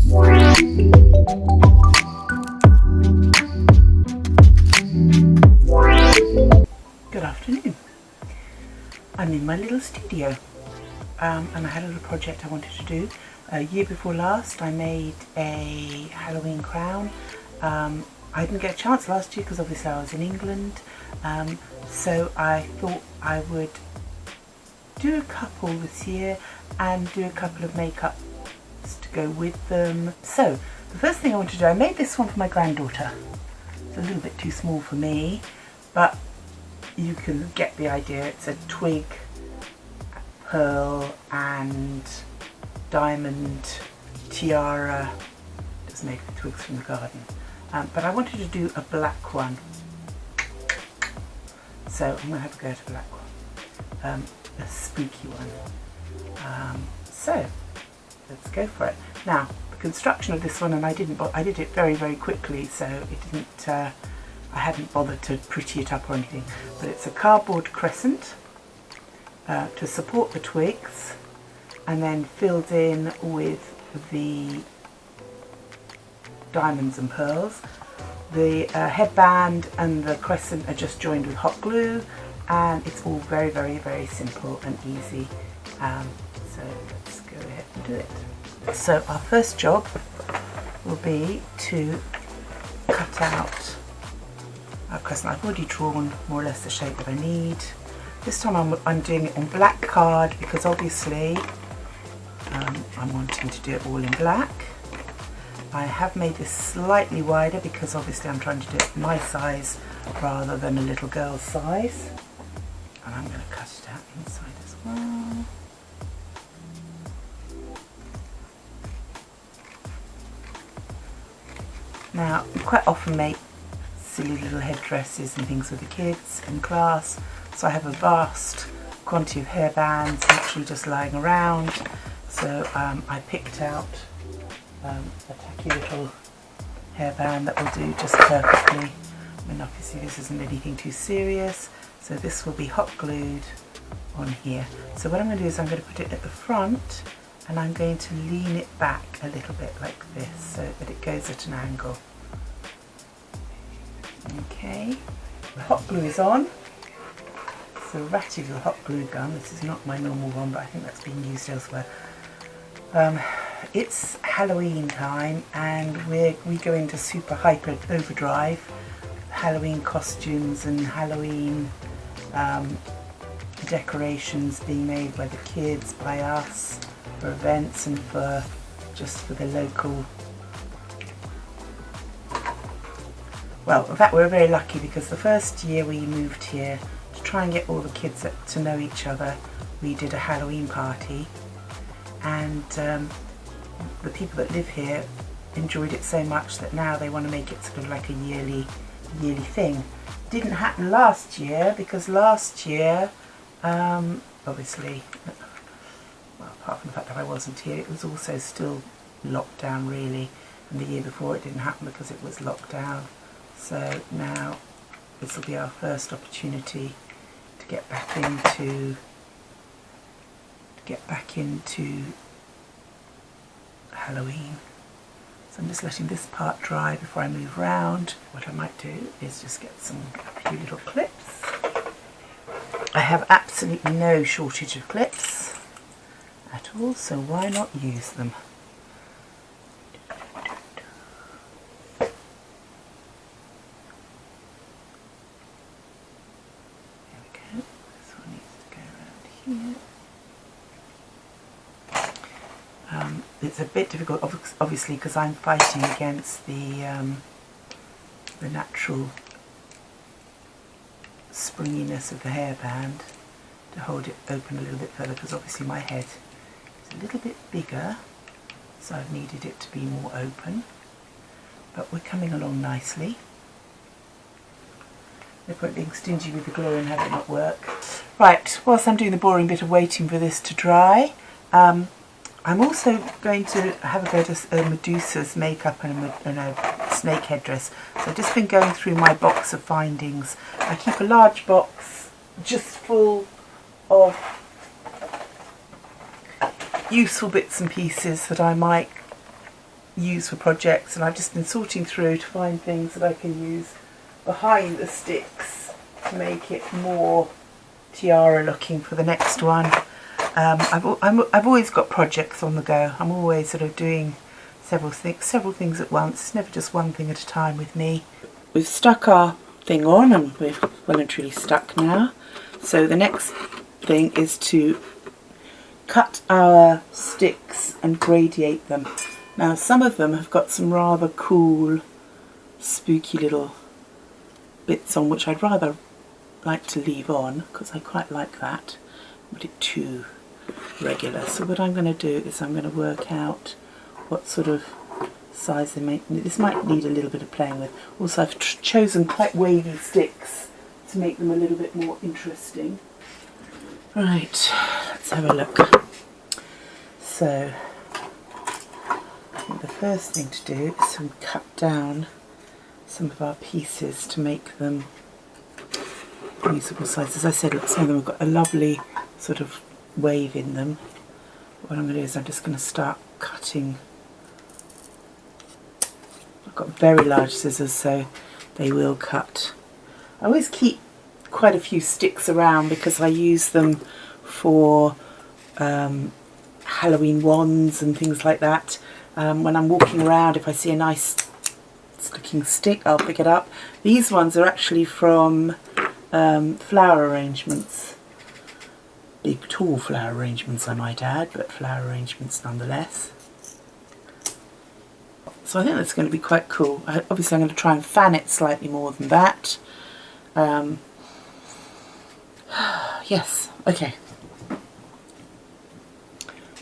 Good afternoon. I'm in my little studio and I had a little project I wanted to do. Year before last I made a Halloween crown. I didn't get a chance last year because obviously I was in England, so I thought I would do a couple this year and do a couple of makeups to go with them. So the first thing I want to do, I made this one for my granddaughter. It's a little bit too small for me, but you can get the idea. It's a twig, pearl and diamond tiara, just made with twigs from the garden. But I wanted to do a black one, so I'm going to have to go to a black one, a spooky one. So let's go for it. Now the construction of this one, and I did it very quickly, so it didn't. I hadn't bothered to pretty it up or anything, but it's a cardboard crescent to support the twigs, and then filled in with the diamonds and pearls. The headband and the crescent are just joined with hot glue, and it's all very simple and easy. So let's go ahead and do it. So our first job will be to cut out our crescent. I've already drawn more or less the shape that I need. This time I'm doing it on black card because obviously I'm wanting to do it all in black. I have made this slightly wider because obviously I'm trying to do it my size rather than a little girl's size. And I'm going to cut it out inside as well. Now, you quite often make silly little headdresses and things with the kids in class, so I have a vast quantity of hairbands actually just lying around. So I picked out a tacky little hairband that will do just perfectly. I mean, obviously this isn't anything too serious, so this will be hot glued on here. So what I'm going to do is I'm going to put it at the front, and I'm going to lean it back a little bit like this so that it goes at an angle. Okay, the hot glue is on. It's a ratty little hot glue gun. This is not my normal one, but I think that's being used elsewhere. It's Halloween time, and we go into super hyper overdrive. Halloween costumes and Halloween decorations being made by the kids, by us, for events and for just for the local. Well, in fact, we're very lucky because the first year we moved here, to try and get all the kids to know each other, we did a Halloween party, and the people that live here enjoyed it so much that now they want to make it sort of like a yearly thing. Didn't happen last year because last year, obviously, well, apart from the fact that I wasn't here, it was also still locked down really, and the year before it didn't happen because it was locked down. So now this will be our first opportunity to get back into Halloween. So I'm just letting this part dry before I move round. What I might do is just get a few little clips. I have absolutely no shortage of clips at all, so why not use them? It's a bit difficult, obviously, because I'm fighting against the natural springiness of the hairband to hold it open a little bit further, because obviously my head is a little bit bigger, so I've needed it to be more open. But we're coming along nicely. No point being stingy with the glue and have it not work. Right, whilst I'm doing the boring bit of waiting for this to dry, I'm also going to have a go at Medusa's makeup and a snake headdress. So I've just been going through my box of findings. I keep a large box just full of useful bits and pieces that I might use for projects, and I've just been sorting through to find things that I can use behind the sticks to make it more tiara looking for the next one. I've always got projects on the go. I'm always sort of doing several things at once. It's never just one thing at a time with me. We've stuck our thing on, and we're well and truly stuck now. So the next thing is to cut our sticks and gradiate them. Now some of them have got some rather cool, spooky little bits on, which I'd rather like to leave on because I quite like that, but it's too regular. So what I'm going to do is I'm going to work out what sort of size they make. This might need a little bit of playing with. Also, I've chosen quite wavy sticks to make them a little bit more interesting. Right, let's have a look. So I think the first thing to do is to cut down some of our pieces to make them usable size. As I said, look, some of them have got a lovely sort of wave in them. What I'm going to do is I'm just going to start cutting. I've got very large scissors, so they will cut. I always keep quite a few sticks around because I use them for Halloween wands and things like that. When I'm walking around, if I see a nice looking stick, I'll pick it up. These ones are actually from flower arrangements. Big tall flower arrangements, I might add, but flower arrangements nonetheless. So I think that's going to be quite cool. Obviously I'm going to try and fan it slightly more than that. Yes, okay.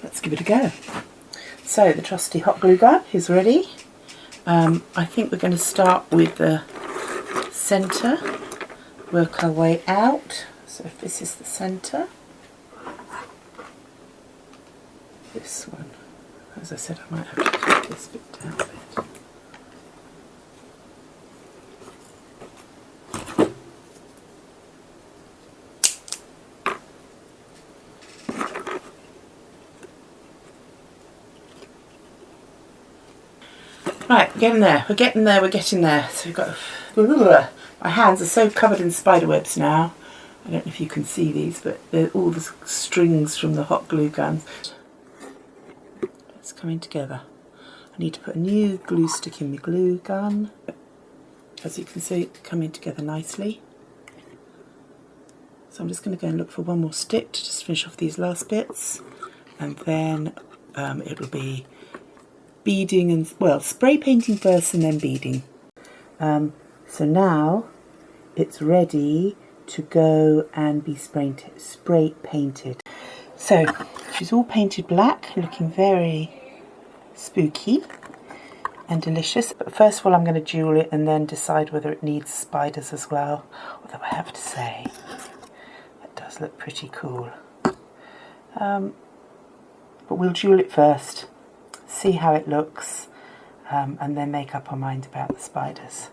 Let's give it a go. So the trusty hot glue gun is ready. I think we're going to start with the centre, work our way out. So if this is the centre, this one, as I said, I might have to take this bit down a bit. Right, we're getting there, we're getting there. So we've got, my hands are so covered in spider webs now. I don't know if you can see these, but they're all the strings from the hot glue gun. It's coming together. I need to put a new glue stick in my glue gun. As you can see, it's coming together nicely. So I'm just going to go and look for one more stick to just finish off these last bits. And then it'll be beading and, well, spray painting first and then beading. So now it's ready to go and be spray painted. So she's all painted black, looking very spooky and delicious. But first of all I'm going to jewel it and then decide whether it needs spiders as well. Although I have to say, that does look pretty cool. But we'll jewel it first, see how it looks, and then make up our mind about the spiders.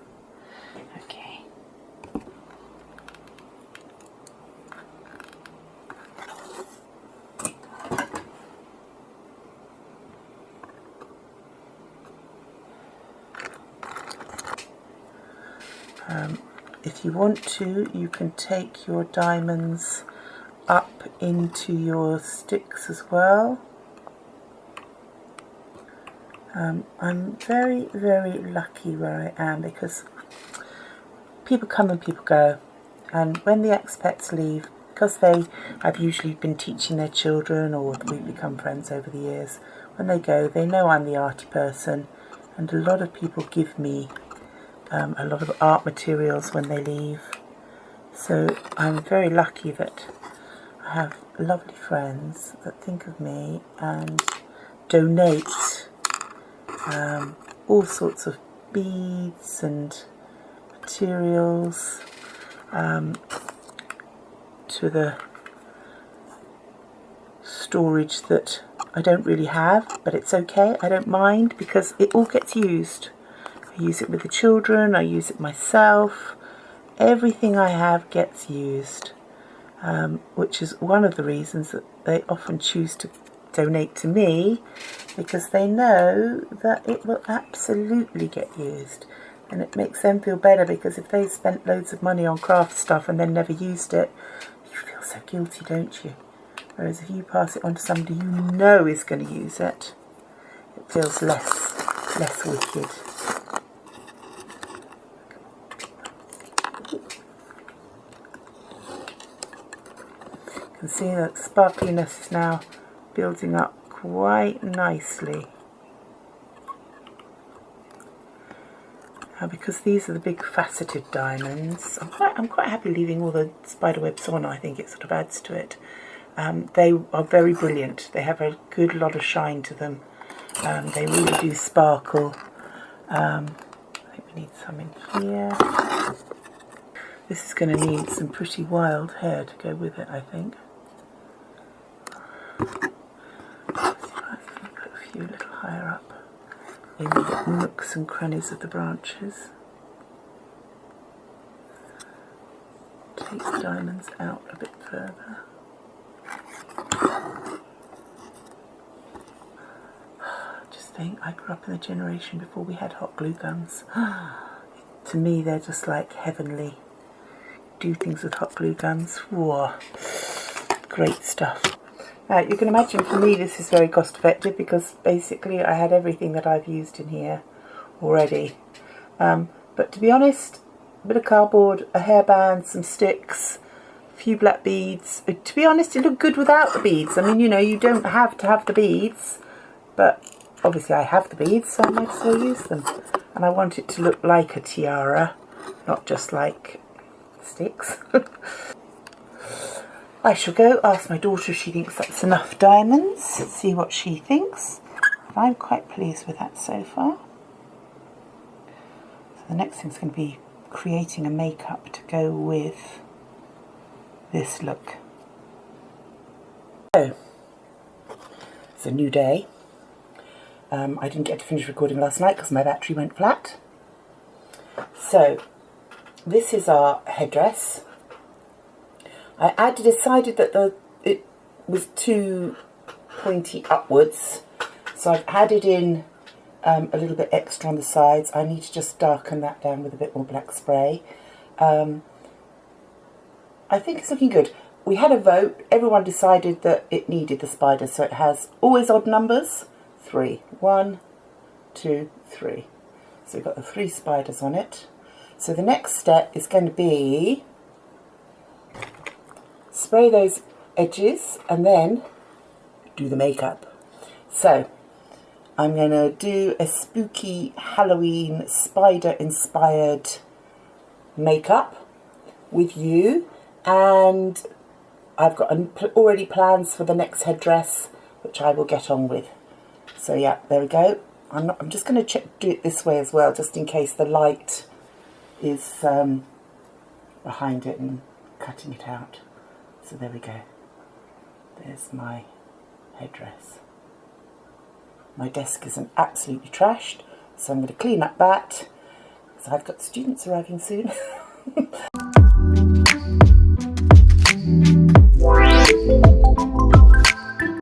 Okay. If you want to, you can take your diamonds up into your sticks as well. I'm very, very lucky where I am because people come and people go, and when the expats leave, because I've usually been teaching their children or we've become friends over the years, when they go they know I'm the arty person, and a lot of people give me a lot of art materials when they leave. So I'm very lucky that I have lovely friends that think of me and donate all sorts of beads and materials to the storage that I don't really have, but it's okay, I don't mind, because it all gets used. I use it with the children, I use it myself, everything I have gets used, which is one of the reasons that they often choose to donate to me, because they know that it will absolutely get used. And it makes them feel better, because if they spent loads of money on craft stuff and then never used it, you feel so guilty, don't you? Whereas if you pass it on to somebody you know is going to use it, it feels less wicked. You can see that sparkliness is now building up quite nicely. Now, because these are the big faceted diamonds, I'm quite happy leaving all the spider webs on. I think it sort of adds to it. They are very brilliant. They have a good lot of shine to them. They really do sparkle. I think we need some in here. This is going to need some pretty wild hair to go with it, I think. Let's see if I can put a few a little higher up in the nooks and crannies of the branches. Take the diamonds out a bit further. Just think, I grew up in the generation before we had hot glue guns. To me, they're just like heavenly. Do things with hot glue guns. Whoa, great stuff. Now, you can imagine for me this is very cost effective, because basically I had everything that I've used in here already. But to be honest, a bit of cardboard, a hairband, some sticks, a few black beads. To be honest, it looked good without the beads. I mean, you know, you don't have to have the beads, but obviously I have the beads, so I might as well use them. And I want it to look like a tiara, not just like sticks. I shall go ask my daughter if she thinks that's enough diamonds, see what she thinks. I'm quite pleased with that so far. So the next thing's going to be creating a makeup to go with this look. So, it's a new day. I didn't get to finish recording last night because my battery went flat. So, this is our headdress. I decided that it was too pointy upwards, so I've added in a little bit extra on the sides. I need to just darken that down with a bit more black spray. I think it's looking good. We had a vote. Everyone decided that it needed the spiders, so it has always odd numbers. 3. 1, 2, 3. So we've got the 3 spiders on it. So the next step is going to be spray those edges and then do the makeup. So I'm going to do a spooky Halloween spider inspired makeup with you, and I've got already plans for the next headdress, which I will get on with. So yeah, there we go. I'm just going to do it this way as well, just in case the light is behind it and cutting it out. So there we go. There's my headdress. My desk isn't absolutely trashed, so I'm going to clean up that, because I've got students arriving soon.